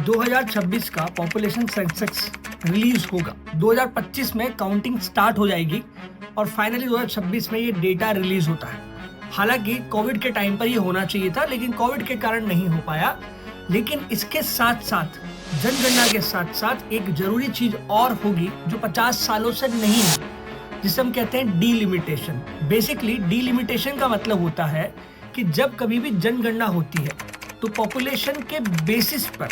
2026 का population census release होगा। 2025 में काउंटिंग स्टार्ट हो जाएगी और फाइनली 2026 में ये डेटा रिलीज होता है। हालांकि कोविड के टाइम पर ये होना चाहिए था, लेकिन कोविड के कारण नहीं हो पाया। लेकिन इसके साथ साथ जनगणना के साथ साथ एक जरूरी चीज और होगी जो 50 सालों से नहीं है, जिसे हम कहते हैं डीलिमिटेशन। बेसिकली डीलिमिटेशन का मतलब होता है कि जब कभी भी जनगणना होती है तो पॉपुलेशन के बेसिस पर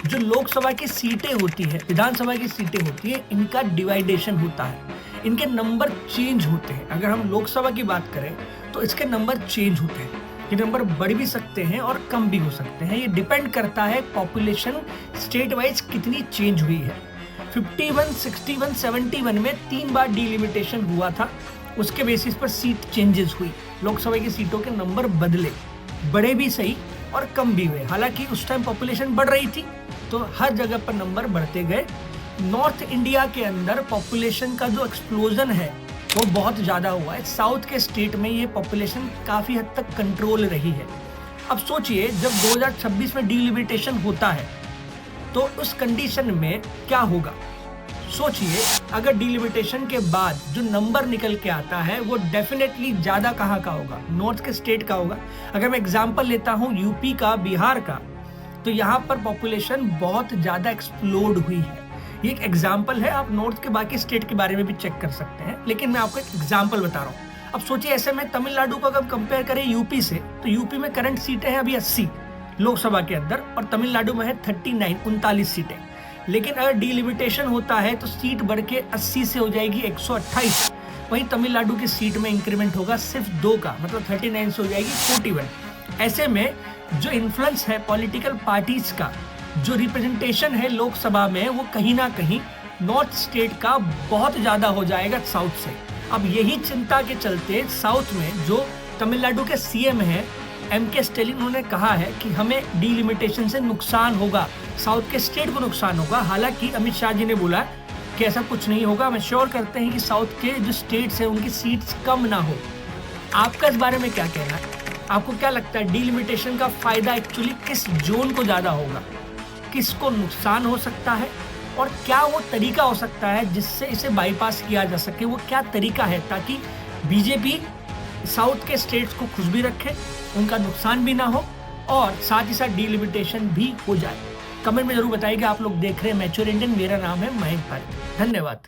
जो लोकसभा की सीटें होती है, विधानसभा की सीटें होती है, इनका डिवाइडेशन होता है, इनके नंबर चेंज होते हैं। अगर हम लोकसभा की बात करें तो इसके नंबर चेंज होते हैं। ये नंबर बढ़ भी सकते हैं और कम भी हो सकते हैं। ये डिपेंड करता है पॉपुलेशन स्टेट वाइज कितनी चेंज हुई है। 51, 61, 71 में 3 बार डीलिमिटेशन हुआ था। उसके बेसिस पर सीट चेंजेस हुई, लोकसभा की सीटों के नंबर बदले, बढ़े भी सही और कम भी हुए। हालांकि उस टाइम पॉपुलेशन बढ़ रही थी तो हर जगह पर नंबर बढ़ते गए। नॉर्थ इंडिया के अंदर पॉपुलेशन का जो एक्सप्लोजन है वो बहुत ज़्यादा हुआ है। साउथ के स्टेट में ये पॉपुलेशन काफ़ी हद तक कंट्रोल रही है। अब सोचिए, जब 2026 में डीलिमिटेशन होता है तो उस कंडीशन में क्या होगा। सोचिए, अगर डीलिमिटेशन के बाद जो नंबर निकल के आता है वो डेफिनेटली ज़्यादा कहाँ का होगा, नॉर्थ के स्टेट का होगा। अगर मैं एग्जांपल लेता हूँ यूपी का, बिहार का, तो यहाँ पर पॉपुलेशन बहुत ज़्यादा एक्सप्लोड हुई है। ये एक एग्जाम्पल है, आप नॉर्थ के बाकी स्टेट के बारे में भी चेक कर सकते हैं, लेकिन मैं आपको एक एग्जाम्पल बता रहा हूँ। अब सोचिए, ऐसे में तमिलनाडु को अगर कंपेयर करें यूपी से, तो यूपी में करंट सीटें हैं अभी 80 लोकसभा के अंदर और तमिलनाडु में है 39 सीटें। लेकिन अगर डीलिमिटेशन होता है तो सीट बढ़ के 80 से हो जाएगी 128। वहीं तमिलनाडु की सीट में इंक्रीमेंट होगा सिर्फ 2 का, मतलब 39 से हो जाएगी 41। ऐसे में जो इन्फ्लुएंस है पॉलिटिकल पार्टीज का, जो रिप्रेजेंटेशन है लोकसभा में, वो कहीं ना कहीं नॉर्थ स्टेट का बहुत ज़्यादा हो जाएगा साउथ से। अब यही चिंता के चलते साउथ में जो तमिलनाडु के सीएम हैं एम.के. स्टैलिन, उन्होंने कहा है कि हमें डीलिमिटेशन से नुकसान होगा, साउथ के स्टेट को नुकसान होगा। हालांकि अमित शाह जी ने बोला कि ऐसा कुछ नहीं होगा। हम श्योर करते हैं कि साउथ के जो स्टेट्स हैं उनकी सीट्स कम ना हो। आपका इस बारे में क्या कहना है? आपको क्या लगता है डीलिमिटेशन का फायदा एक्चुअली किस जोन को ज़्यादा होगा, किसको नुकसान हो सकता है, और क्या वो तरीका हो सकता है जिससे इसे बाईपास किया जा सके? वो क्या तरीका है ताकि बीजेपी साउथ के स्टेट्स को खुश भी रखे, उनका नुकसान भी ना हो और साथ ही साथ डीलिमिटेशन भी हो जाए? कमेंट में जरूर बताइएगा। आप लोग देख रहे हैं मैच्योर इंडियन, मेरा नाम है मयंक पारेख। धन्यवाद।